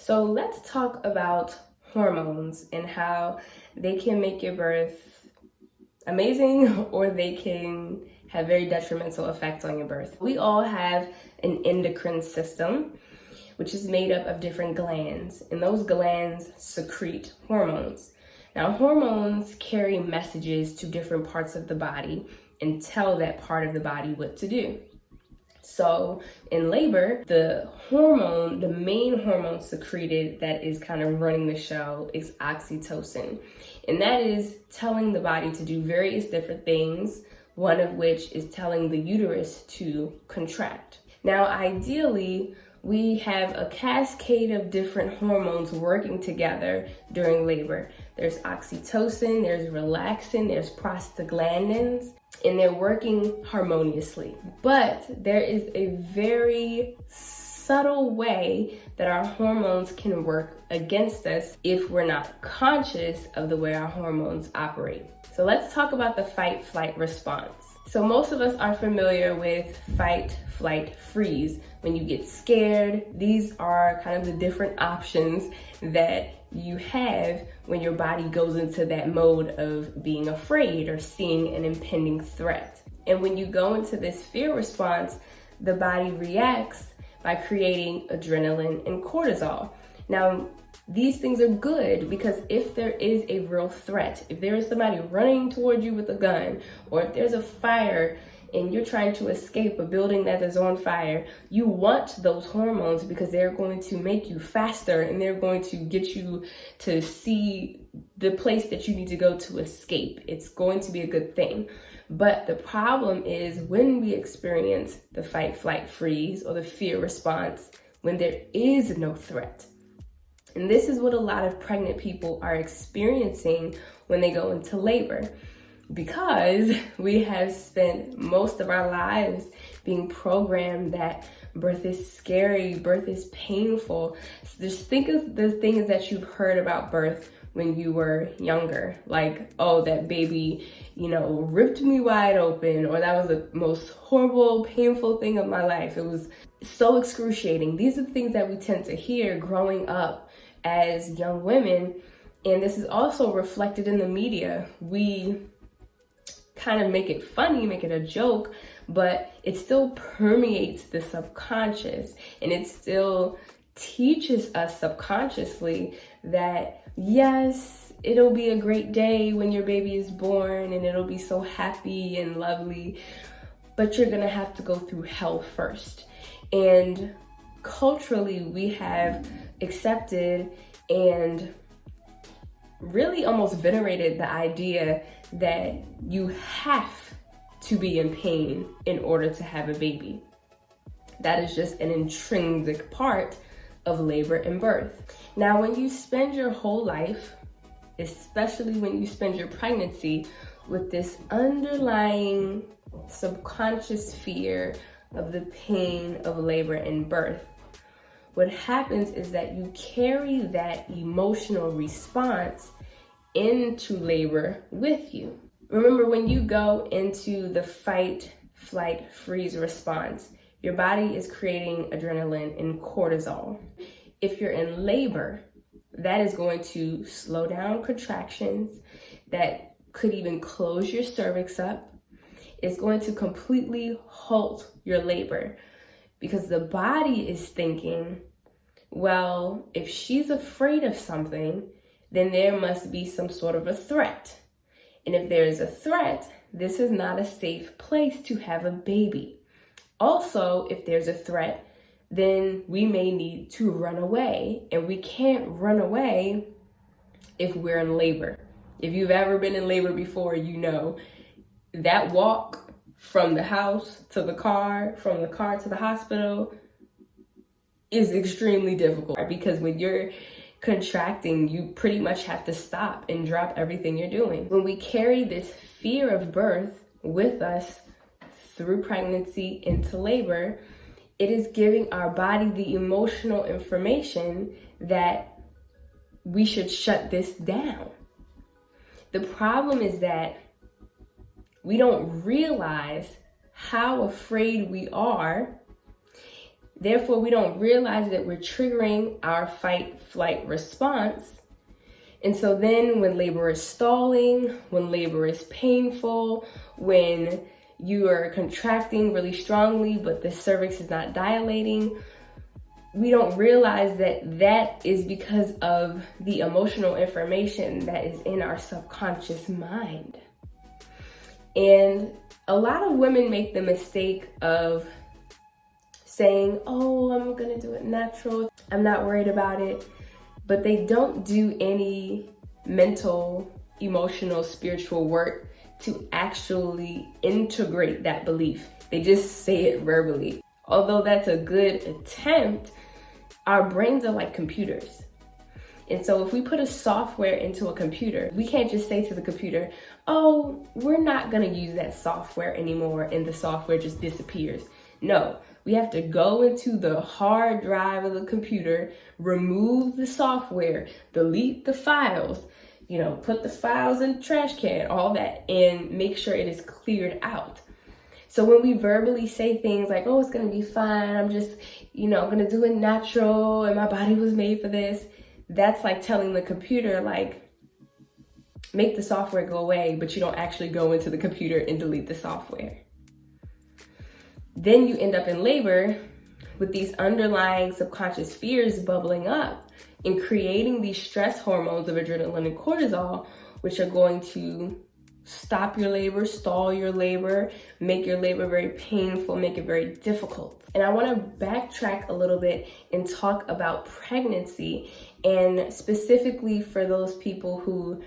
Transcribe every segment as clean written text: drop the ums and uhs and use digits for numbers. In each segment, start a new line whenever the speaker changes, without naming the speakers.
So let's talk about hormones and how they can make your birth amazing or they can have very detrimental effects on your birth. We all have an endocrine system, which is made up of different glands, and those glands secrete hormones. Now, hormones carry messages to different parts of the body and tell that part of the body what to do. So in labor, the main hormone secreted that is kind of running the show is oxytocin. And that is telling the body to do various different things, one of which is telling the uterus to contract. Now, ideally, we have a cascade of different hormones working together during labor. There's oxytocin, there's relaxin, there's prostaglandins, and they're working harmoniously. But there is a very subtle way that our hormones can work against us if we're not conscious of the way our hormones operate. So let's talk about the fight-flight response. So most of us are familiar with fight, flight, freeze. When you get scared, these are kind of the different options that you have when your body goes into that mode of being afraid or seeing an impending threat. And when you go into this fear response, the body reacts by creating adrenaline and cortisol. Now, these things are good because if there is a real threat, if there is somebody running toward you with a gun, or if there's a fire and you're trying to escape a building that is on fire, you want those hormones because they're going to make you faster and they're going to get you to see the place that you need to go to escape. It's going to be a good thing. But the problem is when we experience the fight, flight, freeze, or the fear response, when there is no threat. And this is what a lot of pregnant people are experiencing when they go into labor, because we have spent most of our lives being programmed that birth is scary, birth is painful. So just think of the things that you've heard about birth when you were younger, like, oh, that baby, ripped me wide open, or that was the most horrible, painful thing of my life. It was so excruciating. These are the things that we tend to hear growing up as young women, and this is also reflected in the media. We kind of make it funny, make it a joke, but it still permeates the subconscious, and it still teaches us subconsciously that yes, it'll be a great day when your baby is born and it'll be so happy and lovely, but you're gonna have to go through hell first. And culturally, we have accepted and really almost venerated the idea that you have to be in pain in order to have a baby. That is just an intrinsic part of labor and birth. Now, when you spend your whole life, especially when you spend your pregnancy with this underlying subconscious fear of the pain of labor and birth, what happens is that you carry that emotional response into labor with you. Remember, when you go into the fight, flight, freeze response, your body is creating adrenaline and cortisol. If you're in labor, that is going to slow down contractions, that could even close your cervix up. It's going to completely halt your labor because the body is thinking, well, if she's afraid of something, then there must be some sort of a threat. And if there is a threat, this is not a safe place to have a baby. Also, if there's a threat, then we may need to run away. And we can't run away if we're in labor. If you've ever been in labor before, you know that walk from the house to the car, from the car to the hospital is extremely difficult, because when you're contracting, you pretty much have to stop and drop everything you're doing. When we carry this fear of birth with us through pregnancy into labor, it is giving our body the emotional information that we should shut this down. The problem is that we don't realize how afraid we are Therefore, we don't realize that we're triggering our fight-flight response. And so then when labor is stalling, when labor is painful, when you are contracting really strongly, but the cervix is not dilating, we don't realize that that is because of the emotional information that is in our subconscious mind. And a lot of women make the mistake of saying, oh, I'm gonna do it natural, I'm not worried about it, but they don't do any mental, emotional, spiritual work to actually integrate that belief. They just say it verbally. Although that's a good attempt, our brains are like computers. And so if we put a software into a computer, we can't just say to the computer, oh, we're not gonna use that software anymore, and the software just disappears. No, we have to go into the hard drive of the computer, remove the software, delete the files, put the files in the trash can, all that, and make sure it is cleared out. So when we verbally say things like, oh, it's gonna be fine, I'm just, I'm gonna do it natural, and my body was made for this, that's like telling the computer, like, make the software go away, but you don't actually go into the computer and delete the software. Then you end up in labor with these underlying subconscious fears bubbling up and creating these stress hormones of adrenaline and cortisol, which are going to stop your labor, stall your labor, make your labor very painful, make it very difficult. And I want to backtrack a little bit and talk about pregnancy, and specifically for those people who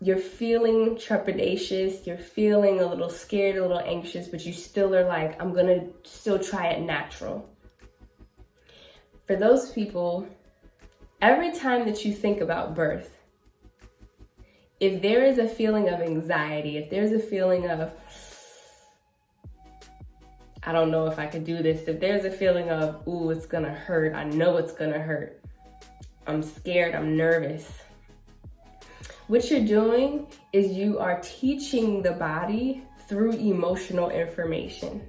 you're feeling trepidatious, you're feeling a little scared, a little anxious, but you still are like, I'm gonna still try it natural. For those people, every time that you think about birth, if there is a feeling of anxiety, if there's a feeling of, I don't know if I could do this, if there's a feeling of, ooh, it's gonna hurt, I know it's gonna hurt, I'm scared, I'm nervous, what you're doing is you are teaching the body through emotional information,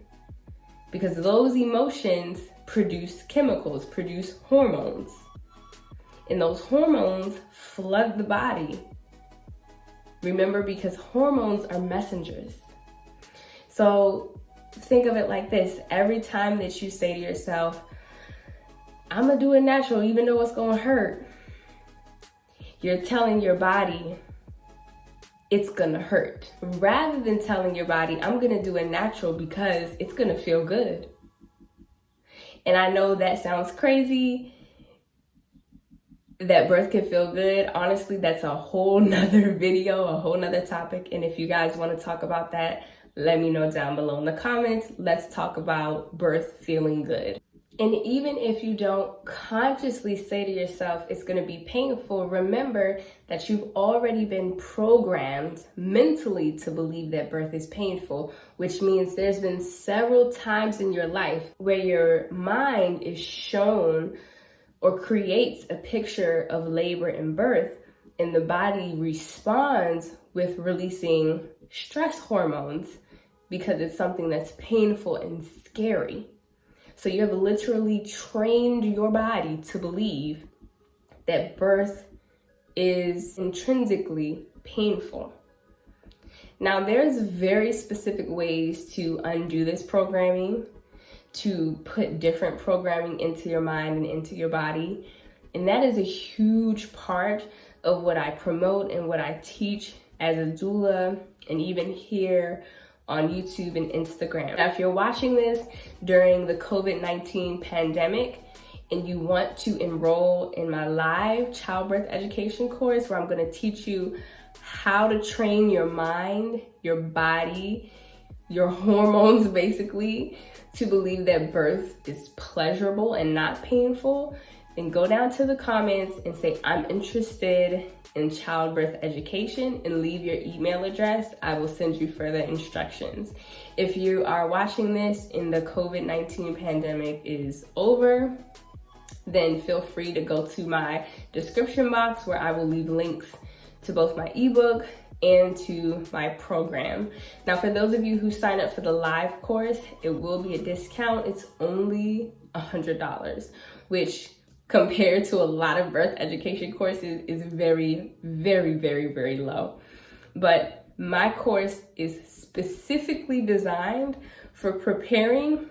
because those emotions produce chemicals, produce hormones, and those hormones flood the body. Remember, because hormones are messengers. So think of it like this. Every time that you say to yourself, I'm gonna do it natural even though it's gonna hurt, you're telling your body it's gonna hurt, rather than telling your body, I'm gonna do it natural because it's gonna feel good. And I know that sounds crazy, that birth can feel good. Honestly, that's a whole nother video, a whole nother topic. And if you guys wanna talk about that, let me know down below in the comments. Let's talk about birth feeling good. And even if you don't consciously say to yourself, it's gonna be painful, remember that you've already been programmed mentally to believe that birth is painful, which means there's been several times in your life where your mind is shown or creates a picture of labor and birth, and the body responds with releasing stress hormones because it's something that's painful and scary. So you have literally trained your body to believe that birth is intrinsically painful. Now, there's very specific ways to undo this programming, to put different programming into your mind and into your body. And that is a huge part of what I promote and what I teach as a doula, and even here on YouTube and Instagram. Now, if you're watching this during the COVID-19 pandemic and you want to enroll in my live childbirth education course, where I'm gonna teach you how to train your mind, your body, your hormones basically, to believe that birth is pleasurable and not painful, then go down to the comments and say, I'm interested in childbirth education, and leave your email address. I will send you further instructions. If you are watching this and the COVID-19 pandemic is over, then feel free to go to my description box, where I will leave links to both my ebook and to my program. Now, for those of you who sign up for the live course, it will be a discount. It's only $100, which compared to a lot of birth education courses is very, very, very, very low. But my course is specifically designed for preparing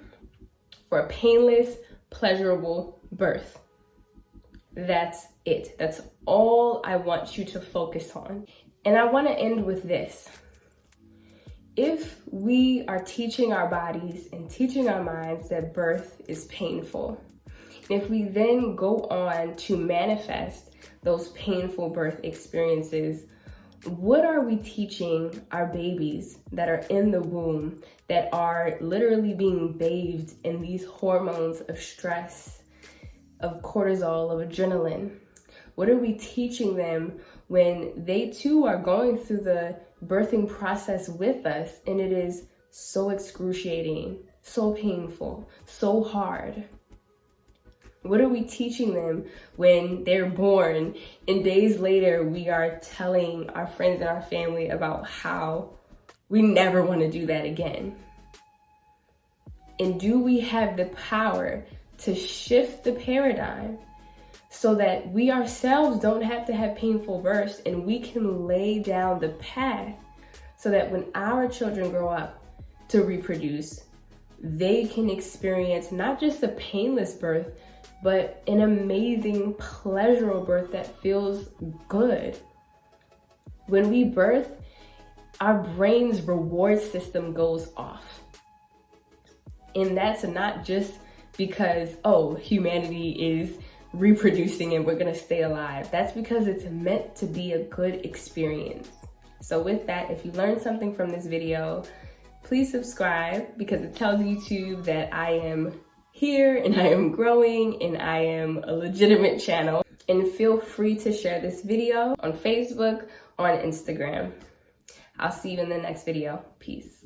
for a painless, pleasurable birth. That's it. That's all I want you to focus on. And I want to end with this. If we are teaching our bodies and teaching our minds that birth is painful, and if we then go on to manifest those painful birth experiences, what are we teaching our babies that are in the womb, that are literally being bathed in these hormones of stress, of cortisol, of adrenaline? What are we teaching them when they too are going through the birthing process with us, and it is so excruciating, so painful, so hard? What are we teaching them when they're born and days later we are telling our friends and our family about how we never want to do that again? And do we have the power to shift the paradigm so that we ourselves don't have to have painful births, and we can lay down the path so that when our children grow up to reproduce, they can experience not just a painless birth, but an amazing, pleasurable birth that feels good. When we birth, our brain's reward system goes off. And that's not just because, oh, humanity is reproducing and we're gonna stay alive. That's because it's meant to be a good experience. So with that, if you learned something from this video, please subscribe, because it tells YouTube that I am here and I am growing and I am a legitimate channel. And feel free to share this video on Facebook, on Instagram. I'll see you in the next video. Peace.